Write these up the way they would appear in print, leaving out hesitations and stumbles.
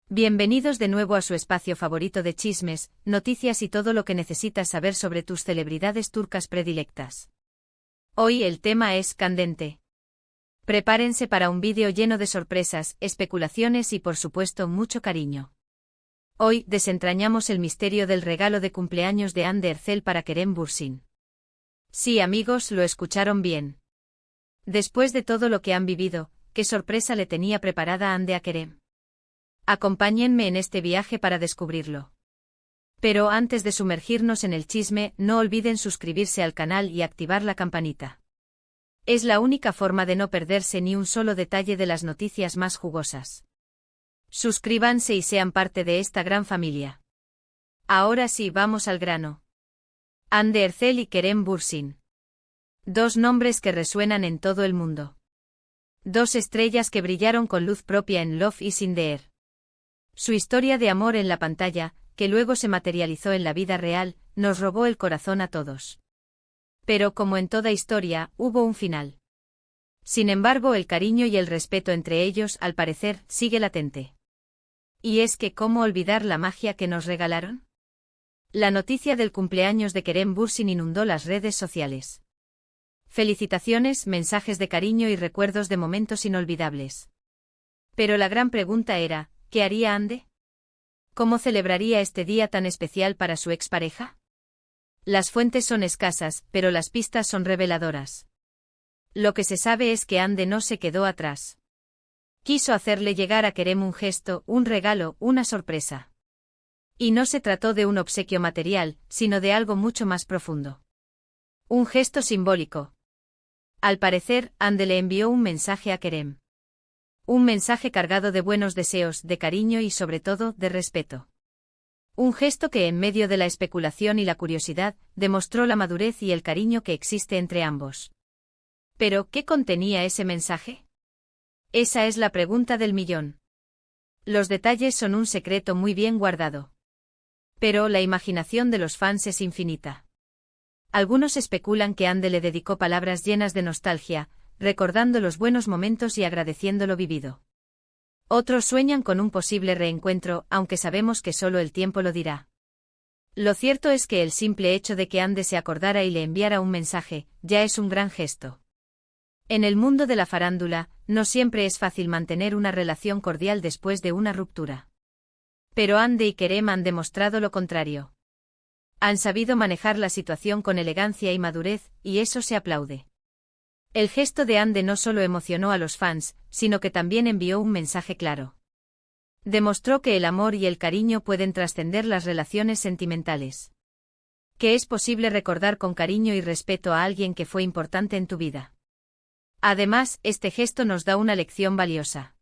Bienvenidos de nuevo a su espacio favorito de chismes, noticias y todo lo que necesitas saber sobre tus celebridades turcas predilectas. Hoy el tema es candente. Prepárense para un vídeo lleno de sorpresas, especulaciones y por supuesto mucho cariño. Hoy desentrañamos el misterio del regalo de cumpleaños de Hande Erçel para Kerem Bürsin. Sí, amigos, lo escucharon bien. Después de todo lo que han vivido, ¿qué sorpresa le tenía preparada Hande a Kerem? Acompáñenme en este viaje para descubrirlo. Pero antes de sumergirnos en el chisme, no olviden suscribirse al canal y activar la campanita. Es la única forma de no perderse ni un solo detalle de las noticias más jugosas. Suscríbanse y sean parte de esta gran familia. Ahora sí, vamos al grano. Hande Erçel y Kerem Bürsin. Dos nombres que resuenan en todo el mundo. Dos estrellas que brillaron con luz propia en Love is in the Air. Su historia de amor en la pantalla, que luego se materializó en la vida real, nos robó el corazón a todos. Pero como en toda historia, hubo un final. Sin embargo, el cariño y el respeto entre ellos, al parecer, sigue latente. ¿Y es que cómo olvidar la magia que nos regalaron? La noticia del cumpleaños de Kerem Bürsin inundó las redes sociales. Felicitaciones, mensajes de cariño y recuerdos de momentos inolvidables. Pero la gran pregunta era, ¿qué haría Hande? ¿Cómo celebraría este día tan especial para su expareja? Las fuentes son escasas, pero las pistas son reveladoras. Lo que se sabe es que Hande no se quedó atrás. Quiso hacerle llegar a Kerem un gesto, un regalo, una sorpresa. Y no se trató de un obsequio material, sino de algo mucho más profundo. Un gesto simbólico. Al parecer, Hande le envió un mensaje a Kerem. Un mensaje cargado de buenos deseos, de cariño y sobre todo, de respeto. Un gesto que en medio de la especulación y la curiosidad, demostró la madurez y el cariño que existe entre ambos. ¿Pero qué contenía ese mensaje? Esa es la pregunta del millón. Los detalles son un secreto muy bien guardado. Pero la imaginación de los fans es infinita. Algunos especulan que Hande le dedicó palabras llenas de nostalgia, recordando los buenos momentos y agradeciendo lo vivido. Otros sueñan con un posible reencuentro, aunque sabemos que solo el tiempo lo dirá. Lo cierto es que el simple hecho de que Hande se acordara y le enviara un mensaje, ya es un gran gesto. En el mundo de la farándula, no siempre es fácil mantener una relación cordial después de una ruptura. Pero Hande y Kerem han demostrado lo contrario. Han sabido manejar la situación con elegancia y madurez, y eso se aplaude. El gesto de Hande no solo emocionó a los fans, sino que también envió un mensaje claro. Demostró que el amor y el cariño pueden trascender las relaciones sentimentales. Que es posible recordar con cariño y respeto a alguien que fue importante en tu vida. Además, este gesto nos da una lección valiosa.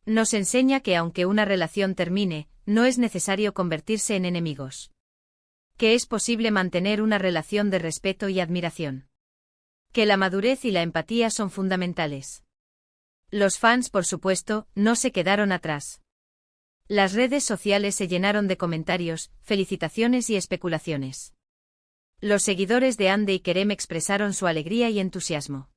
Nos enseña que aunque una relación termine, no es necesario convertirse en enemigos. Que es posible mantener una relación de respeto y admiración. Que la madurez y la empatía son fundamentales. Los fans, por supuesto, no se quedaron atrás. Las redes sociales se llenaron de comentarios, felicitaciones y especulaciones. Los seguidores de Hande y Kerem expresaron su alegría y entusiasmo.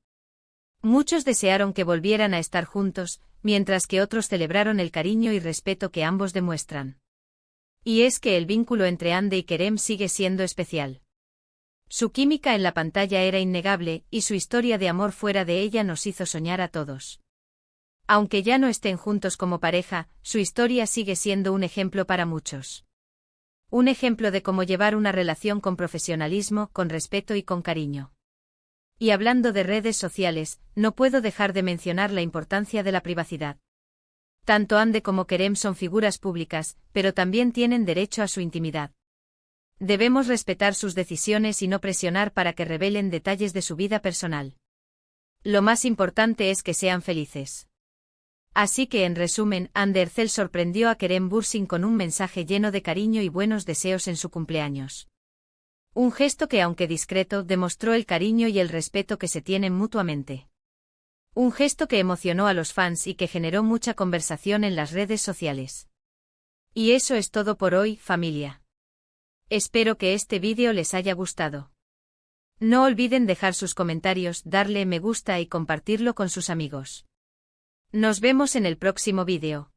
Muchos desearon que volvieran a estar juntos, mientras que otros celebraron el cariño y respeto que ambos demuestran. Y es que el vínculo entre Hande y Kerem sigue siendo especial. Su química en la pantalla era innegable, y su historia de amor fuera de ella nos hizo soñar a todos. Aunque ya no estén juntos como pareja, su historia sigue siendo un ejemplo para muchos. Un ejemplo de cómo llevar una relación con profesionalismo, con respeto y con cariño. Y hablando de redes sociales, no puedo dejar de mencionar la importancia de la privacidad. Tanto Hande como Kerem son figuras públicas, pero también tienen derecho a su intimidad. Debemos respetar sus decisiones y no presionar para que revelen detalles de su vida personal. Lo más importante es que sean felices. Así que en resumen, Hande Erçel sorprendió a Kerem Bürsin con un mensaje lleno de cariño y buenos deseos en su cumpleaños. Un gesto que, aunque discreto, demostró el cariño y el respeto que se tienen mutuamente. Un gesto que emocionó a los fans y que generó mucha conversación en las redes sociales. Y eso es todo por hoy, familia. Espero que este vídeo les haya gustado. No olviden dejar sus comentarios, darle me gusta y compartirlo con sus amigos. Nos vemos en el próximo vídeo.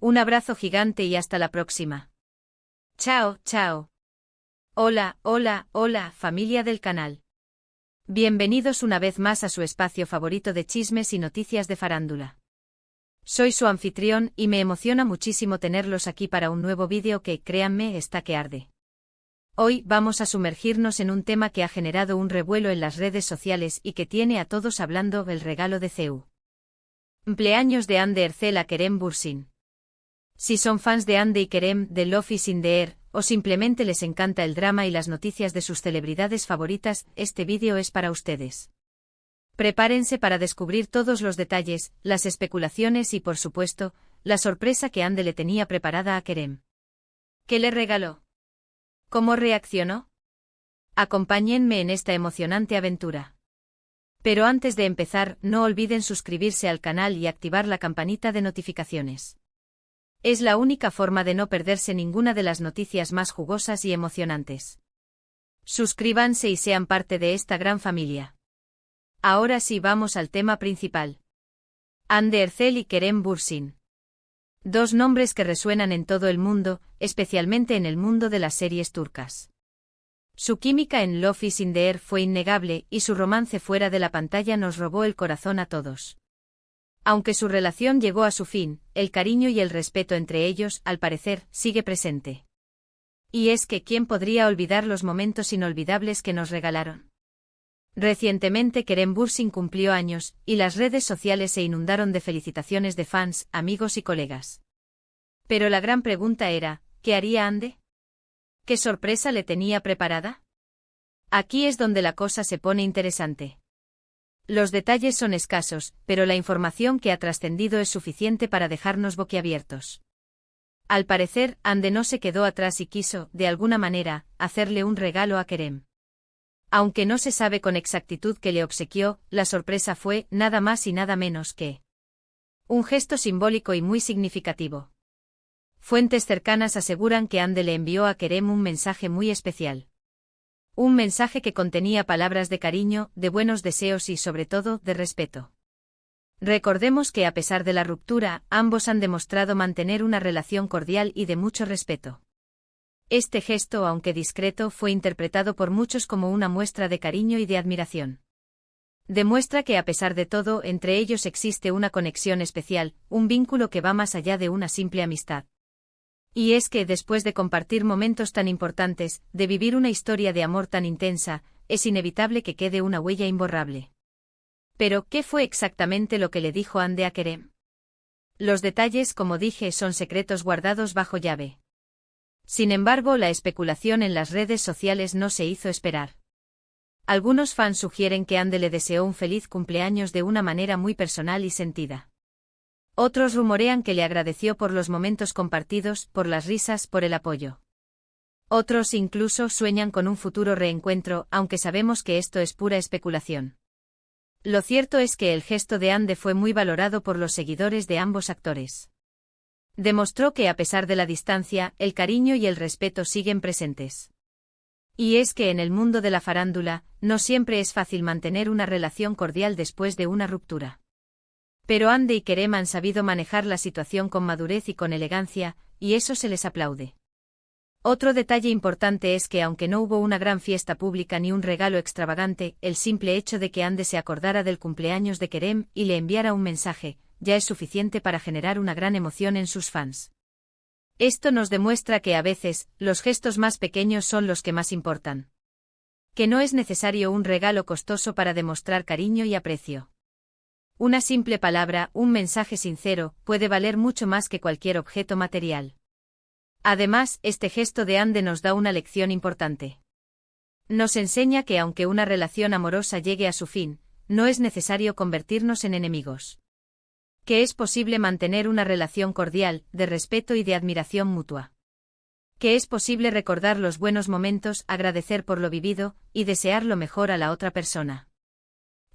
Un abrazo gigante y hasta la próxima. Chao, chao. Hola, hola, hola, familia del canal. Bienvenidos una vez más a su espacio favorito de chismes y noticias de farándula. Soy su anfitrión y me emociona muchísimo tenerlos aquí para un nuevo vídeo que, créanme, está que arde. Hoy vamos a sumergirnos en un tema que ha generado un revuelo en las redes sociales y que tiene a todos hablando: el regalo de CEU. Cumpleaños de Hande Erçel a Kerem Bürsin. Si son fans de Hande y Kerem, de Love is in the Air, o simplemente les encanta el drama y las noticias de sus celebridades favoritas, este vídeo es para ustedes. Prepárense para descubrir todos los detalles, las especulaciones y, por supuesto, la sorpresa que Hande le tenía preparada a Kerem. ¿Qué le regaló? ¿Cómo reaccionó? Acompáñenme en esta emocionante aventura. Pero antes de empezar, no olviden suscribirse al canal y activar la campanita de notificaciones. Es la única forma de no perderse ninguna de las noticias más jugosas y emocionantes. Suscríbanse y sean parte de esta gran familia. Ahora sí, vamos al tema principal. Hande Erçel y Kerem Bürsin. Dos nombres que resuenan en todo el mundo, especialmente en el mundo de las series turcas. Su química en Love is in the Air fue innegable y su romance fuera de la pantalla nos robó el corazón a todos. Aunque su relación llegó a su fin, el cariño y el respeto entre ellos, al parecer, sigue presente. Y es que ¿quién podría olvidar los momentos inolvidables que nos regalaron? Recientemente Kerem Bürsin cumplió años, y las redes sociales se inundaron de felicitaciones de fans, amigos y colegas. Pero la gran pregunta era, ¿qué haría Hande? ¿Qué sorpresa le tenía preparada? Aquí es donde la cosa se pone interesante. Los detalles son escasos, pero la información que ha trascendido es suficiente para dejarnos boquiabiertos. Al parecer, Hande no se quedó atrás y quiso, de alguna manera, hacerle un regalo a Kerem. Aunque no se sabe con exactitud qué le obsequió, la sorpresa fue, nada más y nada menos que un gesto simbólico y muy significativo. Fuentes cercanas aseguran que Hande le envió a Kerem un mensaje muy especial. Un mensaje que contenía palabras de cariño, de buenos deseos y, sobre todo, de respeto. Recordemos que a pesar de la ruptura, ambos han demostrado mantener una relación cordial y de mucho respeto. Este gesto, aunque discreto, fue interpretado por muchos como una muestra de cariño y de admiración. Demuestra que a pesar de todo, entre ellos existe una conexión especial, un vínculo que va más allá de una simple amistad. Y es que después de compartir momentos tan importantes, de vivir una historia de amor tan intensa, es inevitable que quede una huella imborrable. Pero, ¿qué fue exactamente lo que le dijo Hande a Kerem? Los detalles, como dije, son secretos guardados bajo llave. Sin embargo, la especulación en las redes sociales no se hizo esperar. Algunos fans sugieren que Hande le deseó un feliz cumpleaños de una manera muy personal y sentida. Otros rumorean que le agradeció por los momentos compartidos, por las risas, por el apoyo. Otros incluso sueñan con un futuro reencuentro, aunque sabemos que esto es pura especulación. Lo cierto es que el gesto de Hande fue muy valorado por los seguidores de ambos actores. Demostró que a pesar de la distancia, el cariño y el respeto siguen presentes. Y es que en el mundo de la farándula, no siempre es fácil mantener una relación cordial después de una ruptura. Pero Hande y Kerem han sabido manejar la situación con madurez y con elegancia, y eso se les aplaude. Otro detalle importante es que aunque no hubo una gran fiesta pública ni un regalo extravagante, el simple hecho de que Hande se acordara del cumpleaños de Kerem y le enviara un mensaje, ya es suficiente para generar una gran emoción en sus fans. Esto nos demuestra que a veces, los gestos más pequeños son los que más importan. Que no es necesario un regalo costoso para demostrar cariño y aprecio. Una simple palabra, un mensaje sincero, puede valer mucho más que cualquier objeto material. Además, este gesto de Hande nos da una lección importante. Nos enseña que aunque una relación amorosa llegue a su fin, no es necesario convertirnos en enemigos. Que es posible mantener una relación cordial, de respeto y de admiración mutua. Que es posible recordar los buenos momentos, agradecer por lo vivido, y desear lo mejor a la otra persona.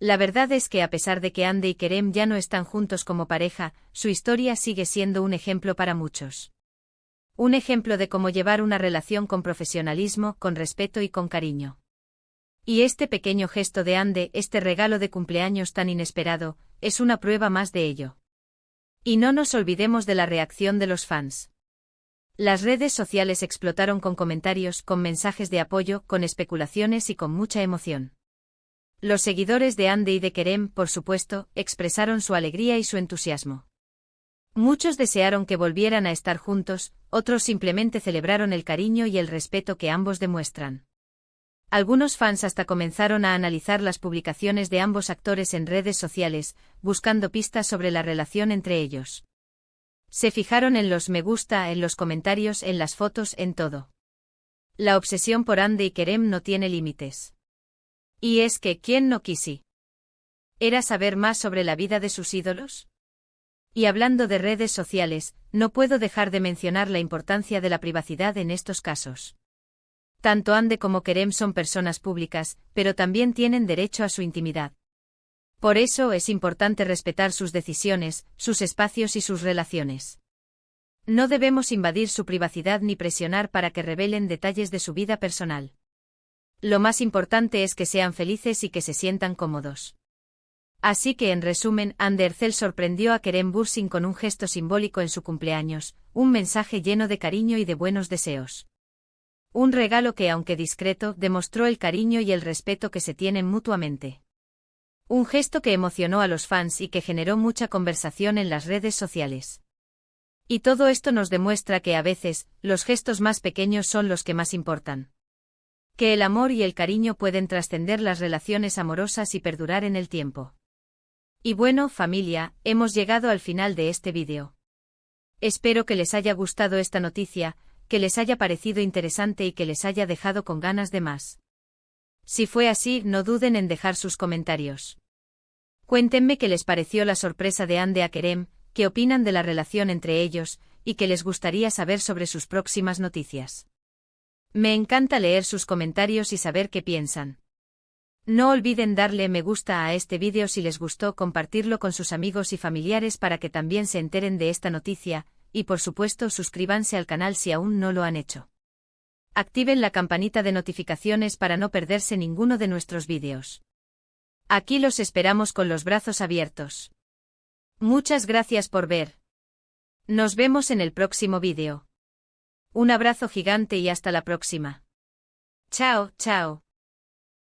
La verdad es que a pesar de que Hande y Kerem ya no están juntos como pareja, su historia sigue siendo un ejemplo para muchos. Un ejemplo de cómo llevar una relación con profesionalismo, con respeto y con cariño. Y este pequeño gesto de Hande, este regalo de cumpleaños tan inesperado, es una prueba más de ello. Y no nos olvidemos de la reacción de los fans. Las redes sociales explotaron con comentarios, con mensajes de apoyo, con especulaciones y con mucha emoción. Los seguidores de Ande y de Kerem, por supuesto, expresaron su alegría y su entusiasmo. Muchos desearon que volvieran a estar juntos, otros simplemente celebraron el cariño y el respeto que ambos demuestran. Algunos fans hasta comenzaron a analizar las publicaciones de ambos actores en redes sociales, buscando pistas sobre la relación entre ellos. Se fijaron en los me gusta, en los comentarios, en las fotos, en todo. La obsesión por Ande y Kerem no tiene límites. Y es que, ¿quién no quisi? ¿Era saber más sobre la vida de sus ídolos? Y hablando de redes sociales, no puedo dejar de mencionar la importancia de la privacidad en estos casos. Tanto Ande como Kerem son personas públicas, pero también tienen derecho a su intimidad. Por eso es importante respetar sus decisiones, sus espacios y sus relaciones. No debemos invadir su privacidad ni presionar para que revelen detalles de su vida personal. Lo más importante es que sean felices y que se sientan cómodos. Así que en resumen, Ande Erçel sorprendió a Kerem Bürsin con un gesto simbólico en su cumpleaños, un mensaje lleno de cariño y de buenos deseos. Un regalo que, aunque discreto, demostró el cariño y el respeto que se tienen mutuamente. Un gesto que emocionó a los fans y que generó mucha conversación en las redes sociales. Y todo esto nos demuestra que a veces, los gestos más pequeños son los que más importan. Que el amor y el cariño pueden trascender las relaciones amorosas y perdurar en el tiempo. Y bueno, familia, hemos llegado al final de este vídeo. Espero que les haya gustado esta noticia, que les haya parecido interesante y que les haya dejado con ganas de más. Si fue así, no duden en dejar sus comentarios. Cuéntenme qué les pareció la sorpresa de Ande a Kerem, qué opinan de la relación entre ellos, y qué les gustaría saber sobre sus próximas noticias. Me encanta leer sus comentarios y saber qué piensan. No olviden darle me gusta a este vídeo si les gustó, compartirlo con sus amigos y familiares para que también se enteren de esta noticia, y por supuesto suscríbanse al canal si aún no lo han hecho. Activen la campanita de notificaciones para no perderse ninguno de nuestros vídeos. Aquí los esperamos con los brazos abiertos. Muchas gracias por ver. Nos vemos en el próximo vídeo. Un abrazo gigante y hasta la próxima. Chao, chao.